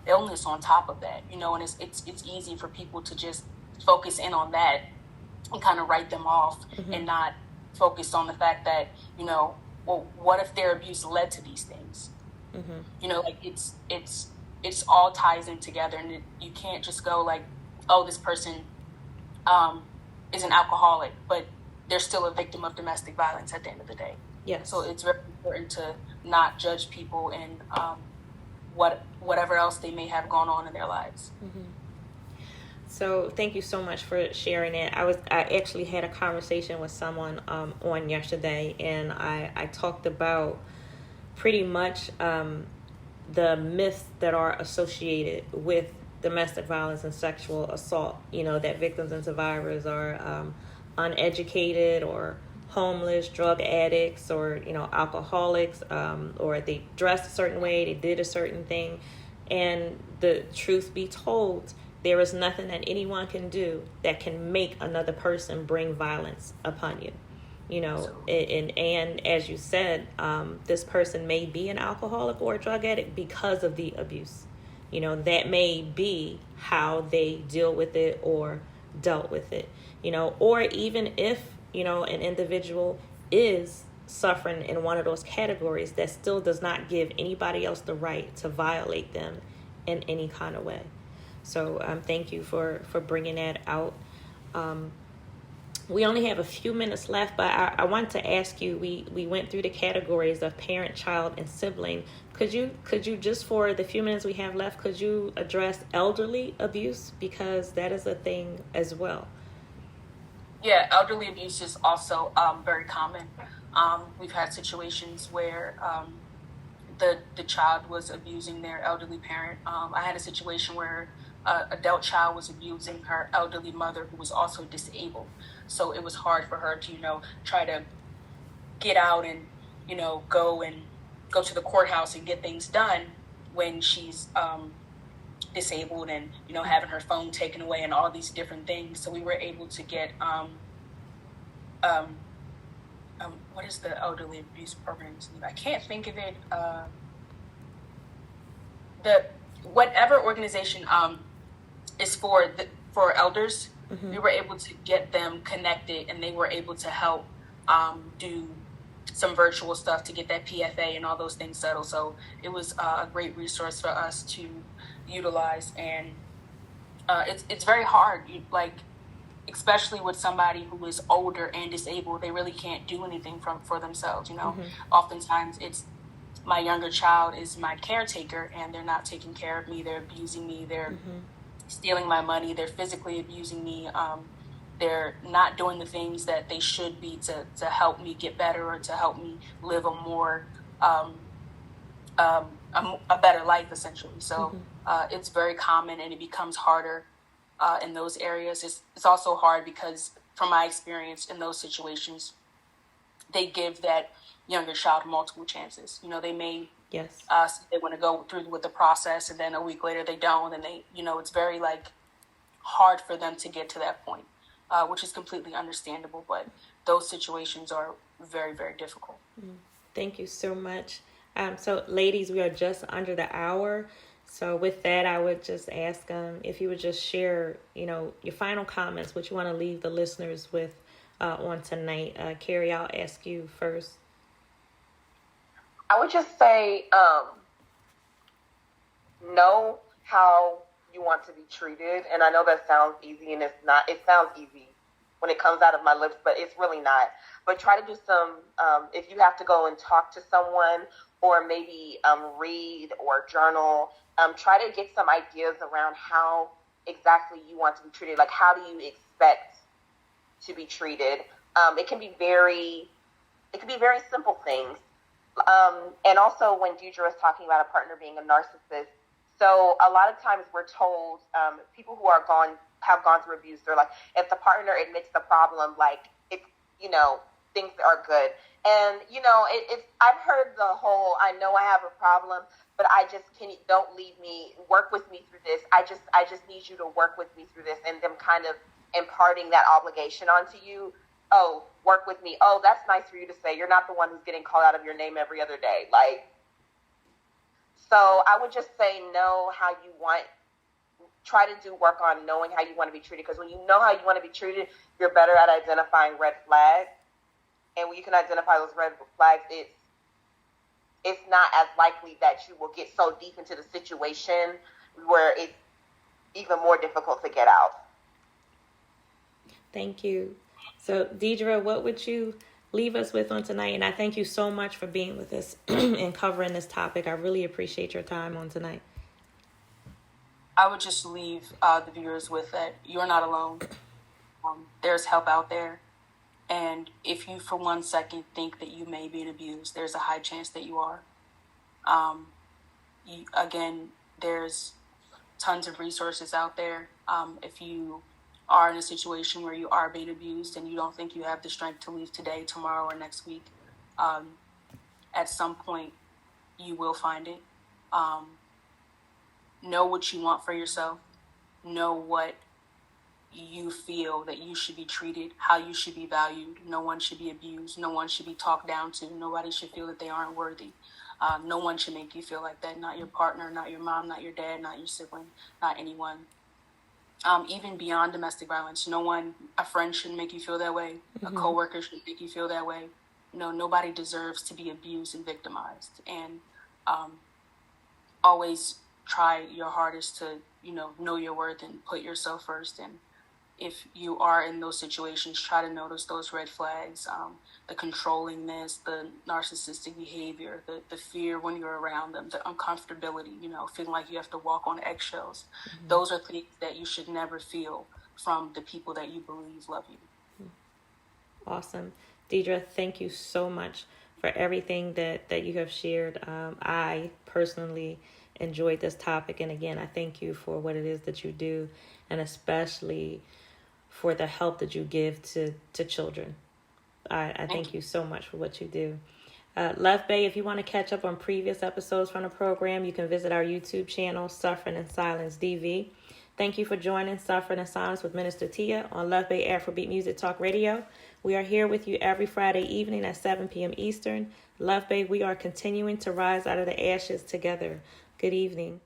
illness on top of that, and it's easy for people to just focus in on that and kind of write them off and not focus on the fact that, well, what if their abuse led to these things? Like it's all ties in together, and you can't just go like, oh, this person is an alcoholic, but they're still a victim of domestic violence at the end of the day. Yeah. So it's very important to not judge people and whatever else they may have gone on in their lives. So thank you so much for sharing it. I actually had a conversation with someone on yesterday, and I talked about pretty much the myths that are associated with domestic violence and sexual assault. That victims and survivors are uneducated or homeless, drug addicts, or alcoholics, or they dressed a certain way, they did a certain thing. And the truth be told, there is nothing that anyone can do that can make another person bring violence upon you. And as you said, this person may be an alcoholic or a drug addict because of the abuse. That may be how they deal with it or dealt with it. Or even if an individual is suffering in one of those categories, that still does not give anybody else the right to violate them in any kind of way. So thank you for bringing that out. We only have a few minutes left, but I want to ask you, we went through the categories of parent, child, and sibling. Could you just, for the few minutes we have left, could you address elderly abuse? Because that is a thing as well. Yeah, elderly abuse is also very common. We've had situations where the child was abusing their elderly parent. I had a situation where an adult child was abusing her elderly mother, who was also disabled. So it was hard for her to, try to get out and, go to the courthouse and get things done when she's disabled and, having her phone taken away and all these different things. So we were able to get, what is the elderly abuse programs? I can't think of it. Whatever organization is for elders, we were able to get them connected, and they were able to help do some virtual stuff to get that PFA and all those things settled. So it was a great resource for us to utilize, and it's very hard. Especially with somebody who is older and disabled, they really can't do anything for themselves. Oftentimes it's my younger child is my caretaker and they're not taking care of me, they're abusing me, they're stealing my money, they're physically abusing me, they're not doing the things that they should be to help me get better or to help me live a more a better life, essentially. So it's very common, and it becomes harder in those areas. It's also hard because, from my experience in those situations, they give that younger child multiple chances. They may say they want to go through with the process, and then a week later they don't, and they, it's very hard for them to get to that point, which is completely understandable. But those situations are very, very difficult. Thank you so much. So, ladies, we are just under the hour. So, with that, I would just ask if you would just share, your final comments, what you want to leave the listeners with on tonight. Carrie, I'll ask you first. I would just say, know how you want to be treated. And I know that sounds easy, and it's not. It sounds easy when it comes out of my lips, but it's really not. But try to do some, if you have to go and talk to someone, or maybe read or journal, try to get some ideas around how exactly you want to be treated. Like, how do you expect to be treated? It can be very simple things. And also, when Deidre was talking about a partner being a narcissist, so a lot of times we're told, people who have gone through abuse, they're like, if the partner admits the problem, things are good. And, I've heard the whole, I know I have a problem, but don't leave me, work with me through this. I just need you to work with me through this, and them kind of imparting that obligation onto you. Oh, work with me. Oh, that's nice for you to say. You're not the one who's getting called out of your name every other day. So I would just say, try to do work on knowing how you want to be treated. Because when you know how you want to be treated, you're better at identifying red flags. And when you can identify those red flags, it's not as likely that you will get so deep into the situation where it's even more difficult to get out. Thank you. So, Deidre, what would you leave us with on tonight? And I thank you so much for being with us and covering this topic. I really appreciate your time on tonight. I would just leave the viewers with that you're not alone. There's help out there. And if you, for 1 second, think that you may be abused, there's a high chance that you are. Again, there's tons of resources out there. If you are in a situation where you are being abused and you don't think you have the strength to leave today, tomorrow, or next week, at some point you will find it. Know what you want for yourself. Know what you feel that you should be treated, how you should be valued. No one should be abused. No one should be talked down to. Nobody should feel that they aren't worthy. No one should make you feel like that. Not your partner, not your mom, not your dad, not your sibling, not anyone. Even beyond domestic violence, a friend shouldn't make you feel that way. Mm-hmm. A coworker shouldn't make you feel that way. Nobody deserves to be abused and victimized. And always try your hardest to, know your worth and put yourself first. And if you are in those situations, try to notice those red flags, the controllingness, the narcissistic behavior, the fear when you're around them, the uncomfortability, feeling like you have to walk on eggshells. Mm-hmm. Those are things that you should never feel from the people that you believe love you. Awesome. Deidre, thank you so much for everything that you have shared. I personally enjoyed this topic. And again, I thank you for what it is that you do, and especially for the help that you give to children. I thank you so much for what you do. Luv Bay, if you want to catch up on previous episodes from the program, you can visit our YouTube channel, Suffering in Silence DV. Thank you for joining Suffering in Silence with Minister Tia on Luv Bay Afrobeat Music Talk Radio. We are here with you every Friday evening at 7 p.m. Eastern. Luv Bay, we are continuing to rise out of the ashes together. Good evening.